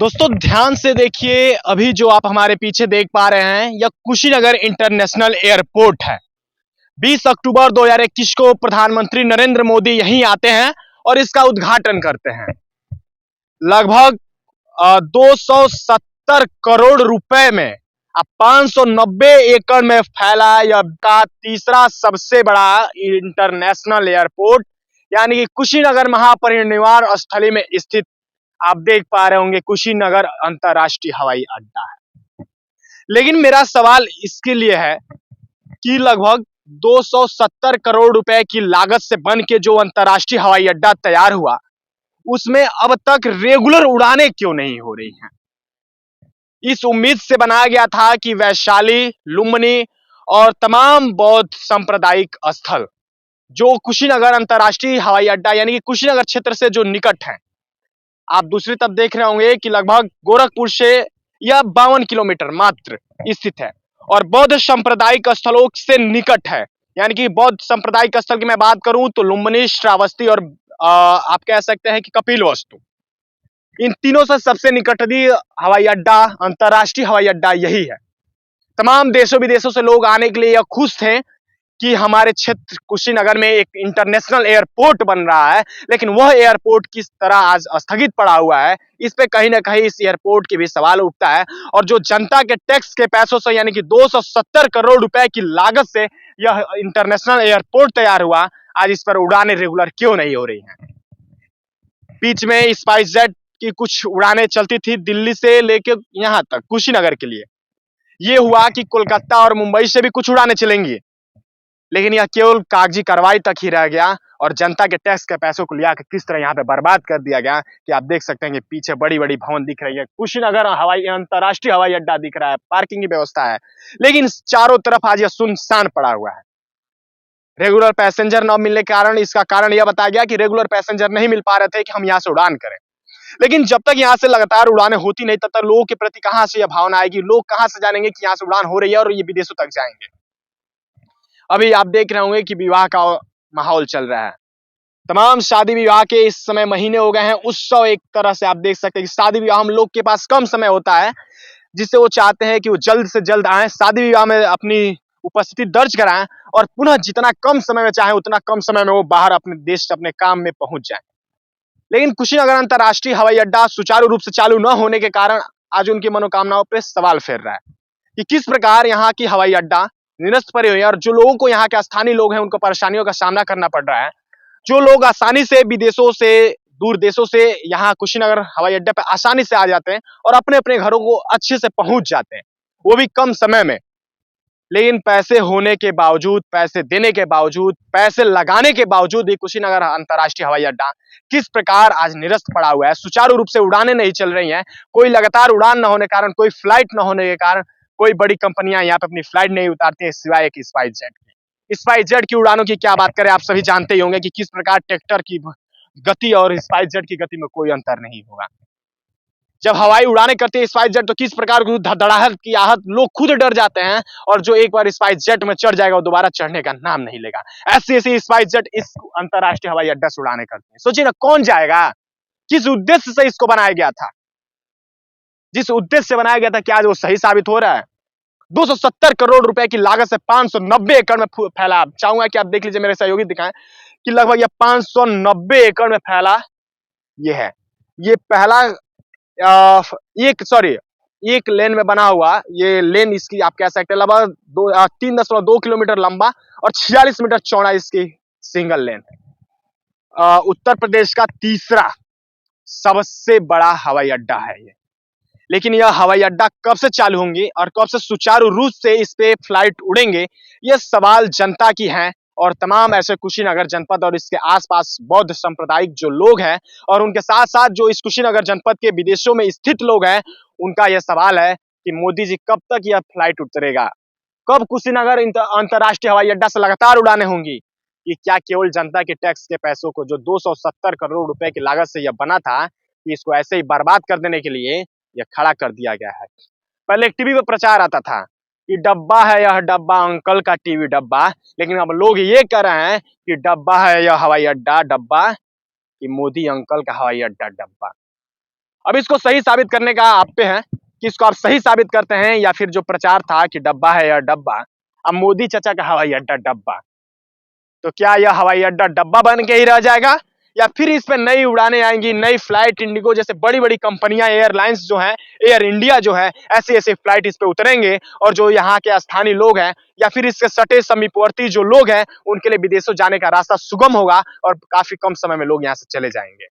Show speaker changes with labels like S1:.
S1: दोस्तों ध्यान से देखिए, अभी जो आप हमारे पीछे देख पा रहे हैं यह कुशीनगर इंटरनेशनल एयरपोर्ट है। 20 अक्टूबर 2021 को प्रधानमंत्री नरेंद्र मोदी यहीं आते हैं और इसका उद्घाटन करते हैं। लगभग 270 करोड़ रुपए में 590 एकड़ में फैला यह का तीसरा सबसे बड़ा इंटरनेशनल एयरपोर्ट यानी कि कुशीनगर महापरिनिर्वाण स्थली में स्थित आप देख पा रहे होंगे कुशीनगर अंतर्राष्ट्रीय हवाई अड्डा है। लेकिन मेरा सवाल इसके लिए है कि लगभग 270 करोड़ रुपए की लागत से बन के जो अंतर्राष्ट्रीय हवाई अड्डा तैयार हुआ, उसमें अब तक रेगुलर उड़ानें क्यों नहीं हो रही हैं? इस उम्मीद से बनाया गया था कि वैशाली, लुम्बिनी और तमाम बौद्ध सांप्रदायिक स्थल जो कुशीनगर अंतर्राष्ट्रीय हवाई अड्डा यानी कि कुशीनगर क्षेत्र से जो निकट है, आप दूसरी तरफ देख रहे होंगे कि लगभग गोरखपुर से यह 52 किलोमीटर मात्र स्थित है और बौद्ध सांप्रदायिक स्थलों से निकट है। यानी कि बौद्ध सांप्रदायिक स्थल की मैं बात करूं तो लुम्बिनी, श्रावस्ती और आप कह सकते हैं कि कपिलवस्तु, इन तीनों से सबसे निकटतम हवाई अड्डा, अंतर्राष्ट्रीय हवाई अड्डा यही है। तमाम देशों विदेशों से लोग आने के लिए खुश थे कि हमारे क्षेत्र कुशीनगर में एक इंटरनेशनल एयरपोर्ट बन रहा है, लेकिन वह एयरपोर्ट किस तरह आज स्थगित पड़ा हुआ है, इस पे कहीं ना कहीं इस एयरपोर्ट की भी सवाल उठता है। और जो जनता के टैक्स के पैसों से यानी कि 270 करोड़ रुपए की लागत से यह इंटरनेशनल एयरपोर्ट तैयार हुआ, आज इस पर उड़ानें रेगुलर क्यों नहीं हो रही हैं? बीच में स्पाइस जेट की कुछ उड़ानें चलती थी दिल्ली से लेके यहाँ तक कुशीनगर के लिए। ये हुआ कि कोलकाता और मुंबई से भी कुछ उड़ानें चलेंगी, लेकिन यह केवल कागजी कार्रवाई तक ही रह गया और जनता के टैक्स के पैसों को लिया किस तरह यहाँ पे बर्बाद कर दिया गया कि आप देख सकते हैं कि पीछे बड़ी बड़ी भवन दिख रही है। कुशीनगर हवाई अंतर्राष्ट्रीय हवाई अड्डा दिख रहा है, पार्किंग की व्यवस्था है, लेकिन चारों तरफ आज यह सुनसान पड़ा हुआ है। रेगुलर पैसेंजर न मिलने के कारण इसका कारण यह बताया गया कि रेगुलर पैसेंजर नहीं मिल पा रहे थे कि हम यहाँ से उड़ान करें। लेकिन जब तक यहाँ से लगातार उड़ानें होती नहीं, तब तक लोगों के प्रति कहां से यह भावना आएगी? लोग कहां से जानेंगे कि यहाँ से उड़ान हो रही है और ये विदेशों तक जाएंगे? अभी आप देख रहे होंगे कि विवाह का माहौल चल रहा है। तमाम शादी विवाह के इस समय महीने हो गए हैं, उत्सव एक तरह से आप देख सकते हैं कि शादी विवाह हम लोग के पास कम समय होता है, जिससे वो चाहते हैं कि वो जल्द से जल्द आए, शादी विवाह में अपनी उपस्थिति दर्ज कराएं और पुनः जितना कम समय में चाहे उतना कम समय में वो बाहर अपने देश अपने काम में पहुंच जाए। लेकिन कुशीनगर अंतर्राष्ट्रीय हवाई अड्डा सुचारू रूप से चालू न होने के कारण आज उनकी मनोकामनाओं पर सवाल फेर रहा है कि किस प्रकार यहाँ की हवाई अड्डा निरस्त पड़ी हुई है और जो लोगों को यहाँ के स्थानीय लोग हैं उनको परेशानियों का सामना करना पड़ रहा है। जो लोग आसानी से विदेशों से, दूर देशों से यहाँ कुशीनगर हवाई अड्डे पर आसानी से आ जाते हैं और अपने अपने घरों को अच्छे से पहुंच जाते हैं, वो भी कम समय में। लेकिन पैसे होने के बावजूद, पैसे देने के बावजूद, पैसे लगाने के बावजूद भी कुशीनगर अंतर्राष्ट्रीय हवाई अड्डा किस प्रकार आज निरस्त पड़ा हुआ है। सुचारू रूप से उड़ानें नहीं चल रही हैं, कोई लगातार उड़ान न होने के कारण, कोई फ्लाइट न होने के कारण कोई बड़ी कंपनियां यहाँ पे अपनी फ्लाइट नहीं उतारती है सिवाय एक स्पाइस जेट की। स्पाइस जेट की उड़ानों की क्या बात करें, आप सभी जानते ही होंगे कि किस प्रकार ट्रैक्टर की गति और स्पाइस जेट की गति में कोई अंतर नहीं होगा। जब हवाई उड़ानें करते हैं स्पाइस जेट तो किस प्रकार की धड़ाहट की आहट, लोग खुद डर जाते हैं और जो एक बार स्पाइस जेट में चढ़ जाएगा वो दोबारा चढ़ने का नाम नहीं लेगा। ऐसी ऐसी स्पाइस जेट इस अंतर्राष्ट्रीय हवाई अड्डा से उड़ानें करते हैं। सोचिए ना, कौन जाएगा? किस उद्देश्य से इसको बनाया गया था? जिस उद्देश्य से बनाया गया था क्या आज वो सही साबित हो रहा है? 270 करोड़ रुपए की लागत से 590 एकड़ में फैला। चाहूंगा कि आप देख लीजिए, मेरे सहयोगी दिखाएं कि लगभग यह 590 एकड़ में फैला ये है। ये पहला एक लेन में बना हुआ ये लेन, इसकी आप कह सकते हैं लगभग 3.2 किलोमीटर लंबा और 46 मीटर चौड़ा इसकी सिंगल लेन है। उत्तर प्रदेश का तीसरा सबसे बड़ा हवाई अड्डा है ये। लेकिन यह हवाई अड्डा कब से चालू होंगी और कब से सुचारू रूप से इस पे फ्लाइट उड़ेंगे, ये सवाल जनता की हैं और तमाम ऐसे कुशीनगर जनपद और इसके आसपास बौद्ध सांप्रदायिक जो लोग हैं और उनके साथ साथ जो इस कुशीनगर जनपद के विदेशों में स्थित लोग हैं, उनका यह सवाल है कि मोदी जी कब तक यह फ्लाइट उतरेगा, कब कुशीनगर अंतर्राष्ट्रीय हवाई अड्डा से लगातार उड़ानें होंगी? कि क्या केवल जनता के टैक्स के पैसों को, जो 270 करोड़ रुपए की लागत से यह बना था, कि इसको ऐसे ही बर्बाद कर देने के लिए यह खड़ा कर दिया गया है? पहले एक टीवी पे प्रचार आता था कि डब्बा है यह डब्बा, अंकल का टीवी डब्बा, लेकिन अब लोग ये कह रहे हैं कि डब्बा है यह हवाई अड्डा डब्बा, कि मोदी अंकल का हवाई अड्डा डब्बा। अब इसको सही साबित करने का आप पे है कि इसको आप सही साबित करते हैं या फिर जो प्रचार था कि डब्बा है या डब्बा, अब मोदी चाचा का हवाई अड्डा डब्बा, तो क्या यह हवाई अड्डा डब्बा बन के ही रह जाएगा या फिर इस पे नई उड़ानें आएंगी, नई फ्लाइट इंडिगो जैसे बड़ी बड़ी कंपनियां, एयरलाइंस जो है, एयर इंडिया जो है, ऐसे ऐसे फ्लाइट इस पे उतरेंगे और जो यहाँ के स्थानीय लोग हैं या फिर इसके सटे समीपवर्ती जो लोग हैं उनके लिए विदेशों जाने का रास्ता सुगम होगा और काफी कम समय में लोग यहाँ से चले जाएंगे।